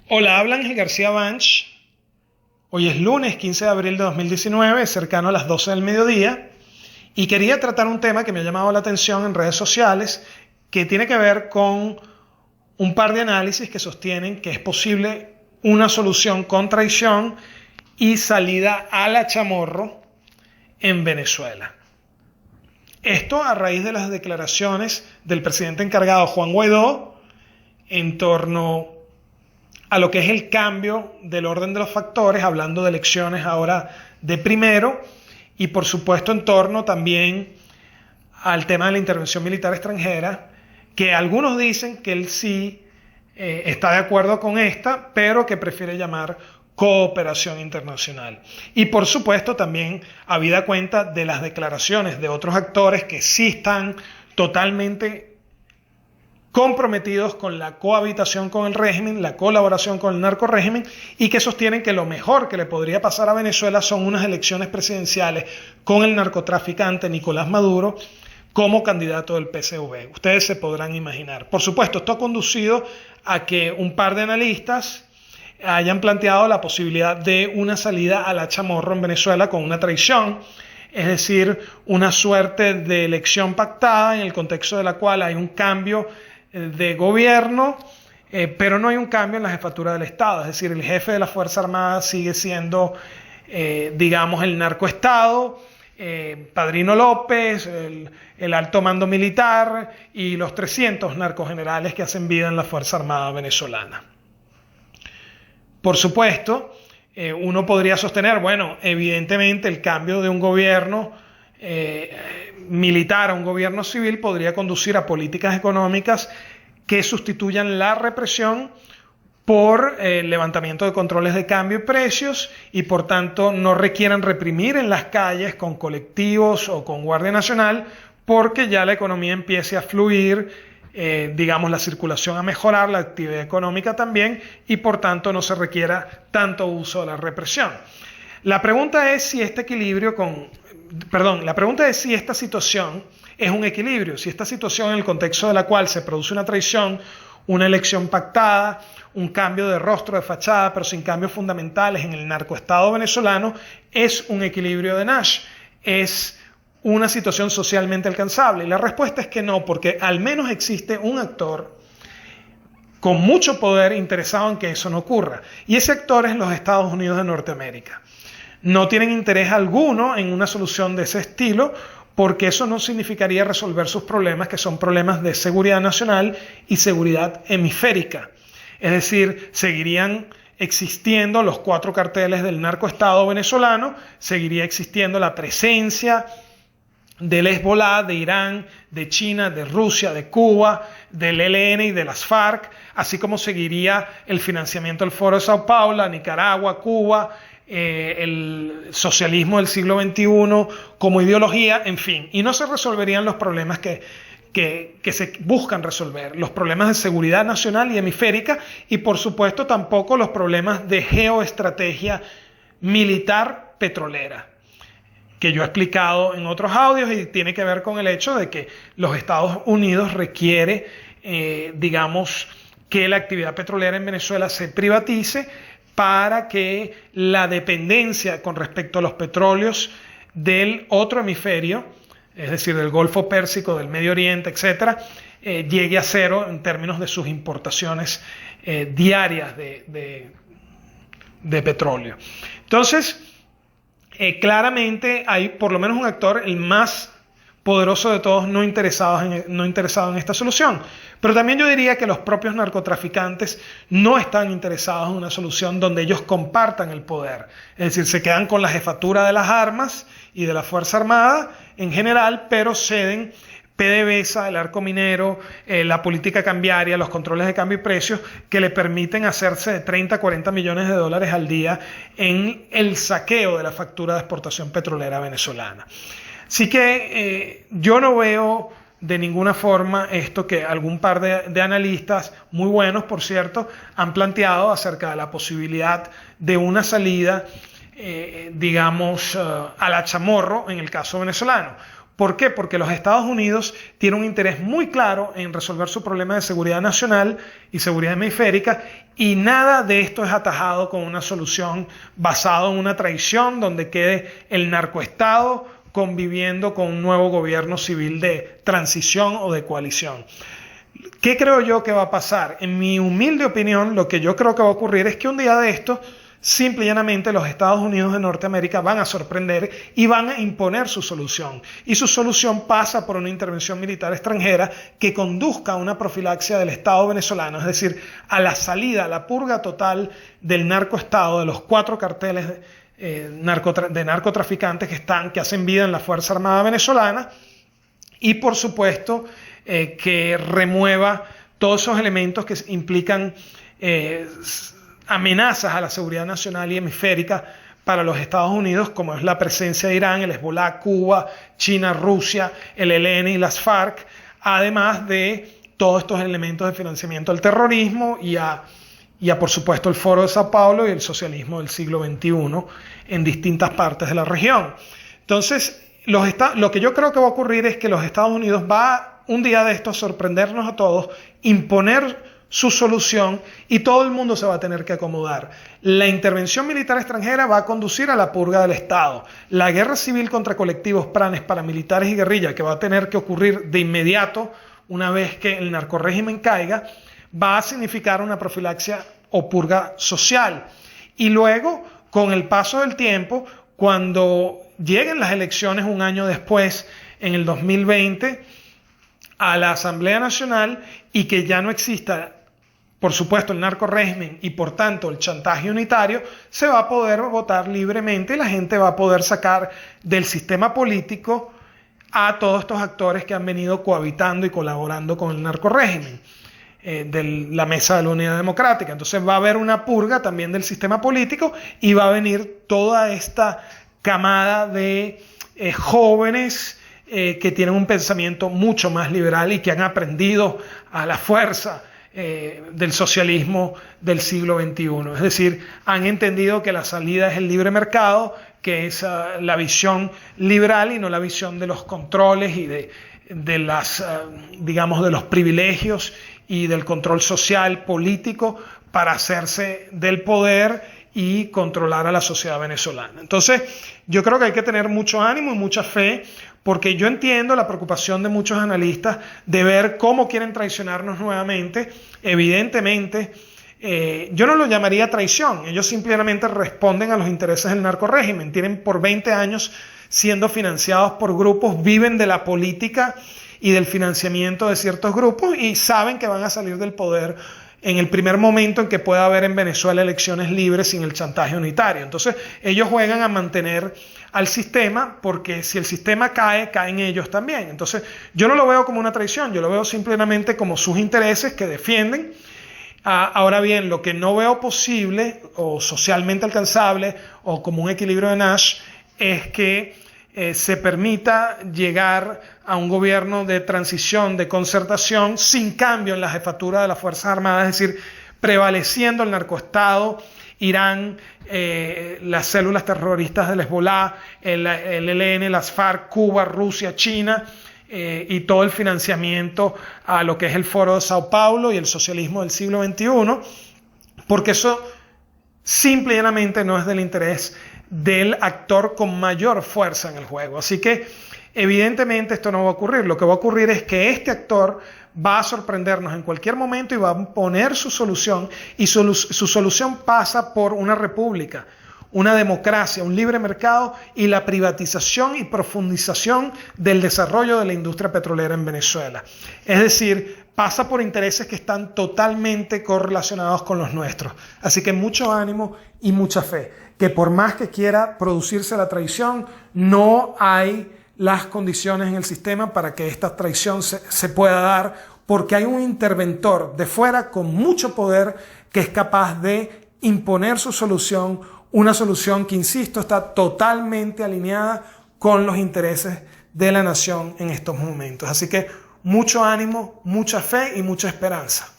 Hola, habla Ángel García Banch. Hoy es lunes 15 de abril de 2019, cercano a las 12 del mediodía, y quería tratar un tema que me ha llamado la atención en redes sociales, que tiene que ver con un par de análisis que sostienen que es posible una solución con traición y salida a la chamorro en Venezuela. Esto a raíz de las declaraciones del presidente encargado Juan Guaidó en torno a lo que es el cambio del orden de los factores, hablando de elecciones ahora de primero, y por supuesto en torno también al tema de la intervención militar extranjera, que algunos dicen que él sí está de acuerdo con esta, pero que prefiere llamar cooperación internacional. Y por supuesto también habida cuenta de las declaraciones de otros actores que sí están totalmente comprometidos con la cohabitación con el régimen, la colaboración con el narcorrégimen, y que sostienen que lo mejor que le podría pasar a Venezuela son unas elecciones presidenciales con el narcotraficante Nicolás Maduro como candidato del PSV. Ustedes se podrán imaginar. Por supuesto, esto ha conducido a que un par de analistas hayan planteado la posibilidad de una salida a la chamorro en Venezuela con una traición, es decir, una suerte de elección pactada en el contexto de la cual hay un cambio de gobierno, pero no hay un cambio en la jefatura del Estado, es decir, el jefe de la Fuerza Armada sigue siendo, digamos, el narcoestado, Padrino López, el alto mando militar y los 300 narcogenerales que hacen vida en la Fuerza Armada venezolana. Por supuesto, uno podría sostener, bueno, evidentemente el cambio de un gobierno militar a un gobierno civil podría conducir a políticas económicas que sustituyan la represión por levantamiento de controles de cambio y precios, y por tanto no requieran reprimir en las calles con colectivos o con Guardia Nacional, porque ya la economía empiece a fluir, digamos, la circulación a mejorar, la actividad económica también, y por tanto no se requiera tanto uso de la represión. La pregunta es si este equilibrio la pregunta es si esta situación es un equilibrio, si esta situación en el contexto de la cual se produce una traición, una elección pactada, un cambio de rostro, de fachada, pero sin cambios fundamentales en el narcoestado venezolano, es un equilibrio de Nash, es una situación socialmente alcanzable. Y la respuesta es que no, porque al menos existe un actor con mucho poder interesado en que eso no ocurra, y ese actor es los Estados Unidos de Norteamérica. No tienen interés alguno en una solución de ese estilo, porque eso no significaría resolver sus problemas, que son problemas de seguridad nacional y seguridad hemisférica. Es decir, seguirían existiendo los 4 carteles del narcoestado venezolano, seguiría existiendo la presencia del Hezbolá, de Irán, de China, de Rusia, de Cuba, del ELN y de las FARC, así como seguiría el financiamiento del Foro de Sao Paulo, Nicaragua, Cuba, el socialismo del siglo XXI como ideología, en fin, y no se resolverían los problemas que se buscan resolver, los problemas de seguridad nacional y hemisférica, y por supuesto tampoco los problemas de geoestrategia militar petrolera, que yo he explicado en otros audios, y tiene que ver con el hecho de que los Estados Unidos requiere, digamos, que la actividad petrolera en Venezuela se privatice para que la dependencia con respecto a los petróleos del otro hemisferio, es decir, del Golfo Pérsico, del Medio Oriente, etcétera, llegue a cero en términos de sus importaciones diarias de petróleo. Entonces, claramente hay por lo menos un actor, el más poderoso de todos, no interesado en esta solución. Pero también yo diría que los propios narcotraficantes no están interesados en una solución donde ellos compartan el poder. Es decir, se quedan con la jefatura de las armas y de la Fuerza Armada en general, pero ceden PDVSA, el arco minero, la política cambiaria, los controles de cambio y precios, que le permiten hacerse de 30 a 40 millones de dólares al día en el saqueo de la factura de exportación petrolera venezolana. Así que yo no veo de ninguna forma esto que algún par de analistas, muy buenos por cierto, han planteado acerca de la posibilidad de una salida, digamos, a la chamorro en el caso venezolano. ¿Por qué? Porque los Estados Unidos tienen un interés muy claro en resolver su problema de seguridad nacional y seguridad hemisférica, y nada de esto es atajado con una solución basada en una traición donde quede el narcoestado conviviendo con un nuevo gobierno civil de transición o de coalición. ¿Qué creo yo que va a pasar? En mi humilde opinión, lo que yo creo que va a ocurrir es que un día de esto, simple y llanamente, los Estados Unidos de Norteamérica van a sorprender y van a imponer su solución. Y su solución pasa por una intervención militar extranjera que conduzca a una profilaxia del Estado venezolano, es decir, a la salida, a la purga total del narcoestado, de los 4 carteles de narcotraficantes que hacen vida en la Fuerza Armada venezolana, y por supuesto que remueva todos esos elementos que implican amenazas a la seguridad nacional y hemisférica para los Estados Unidos, como es la presencia de Irán, el Hezbollah, Cuba, China, Rusia, el ELN y las FARC, además de todos estos elementos de financiamiento del terrorismo y por supuesto el Foro de Sao Paulo y el socialismo del siglo XXI en distintas partes de la región. Entonces, lo que yo creo que va a ocurrir es que los Estados Unidos va un día de esto a sorprendernos a todos, imponer su solución, y todo el mundo se va a tener que acomodar. La intervención militar extranjera va a conducir a la purga del Estado. La guerra civil contra colectivos, planes paramilitares y guerrilla, que va a tener que ocurrir de inmediato una vez que el narcorrégimen caiga, va a significar una profilaxia o purga social. Y luego, con el paso del tiempo, cuando lleguen las elecciones un año después, en el 2020, a la Asamblea Nacional, y que ya no exista, por supuesto, el narcorrégimen y por tanto el chantaje unitario, se va a poder votar libremente y la gente va a poder sacar del sistema político a todos estos actores que han venido cohabitando y colaborando con el narcorrégimen de la Mesa de la Unidad Democrática. Entonces va a haber una purga también del sistema político y va a venir toda esta camada de jóvenes que tienen un pensamiento mucho más liberal y que han aprendido a la fuerza del socialismo del siglo XXI. Es decir, han entendido que la salida es el libre mercado, que es la visión liberal y no la visión de los controles y de los privilegios y del control social, político, para hacerse del poder y controlar a la sociedad venezolana. Entonces, yo creo que hay que tener mucho ánimo y mucha fe, porque yo entiendo la preocupación de muchos analistas de ver cómo quieren traicionarnos nuevamente. Evidentemente, yo no lo llamaría traición, ellos simplemente responden a los intereses del narcorrégimen. Tienen por 20 años siendo financiados por grupos, viven de la política y del financiamiento de ciertos grupos y saben que van a salir del poder en el primer momento en que pueda haber en Venezuela elecciones libres sin el chantaje unitario. Entonces, ellos juegan a mantener al sistema, porque si el sistema cae, caen ellos también. Entonces, yo no lo veo como una traición, yo lo veo simplemente como sus intereses que defienden. Ahora bien, lo que no veo posible o socialmente alcanzable o como un equilibrio de Nash es que se permita llegar a un gobierno de transición, de concertación, sin cambio en la jefatura de las Fuerzas Armadas, es decir, prevaleciendo el narcoestado, Irán, las células terroristas del Hezbollah, el ELN, las FARC, Cuba, Rusia, China, y todo el financiamiento a lo que es el Foro de Sao Paulo y el socialismo del siglo XXI, porque eso simple y llanamente no es del interés del actor con mayor fuerza en el juego. Así que evidentemente esto no va a ocurrir. Lo que va a ocurrir es que este actor va a sorprendernos en cualquier momento y va a poner su solución, y su solución pasa por una república, una democracia, un libre mercado y la privatización y profundización del desarrollo de la industria petrolera en Venezuela. Es decir, pasa por intereses que están totalmente correlacionados con los nuestros. Así que mucho ánimo y mucha fe, que por más que quiera producirse la traición, no hay las condiciones en el sistema para que esta traición se pueda dar, porque hay un interventor de fuera con mucho poder que es capaz de imponer su solución, una solución que, insisto, está totalmente alineada con los intereses de la nación en estos momentos. Así que mucho ánimo, mucha fe y mucha esperanza.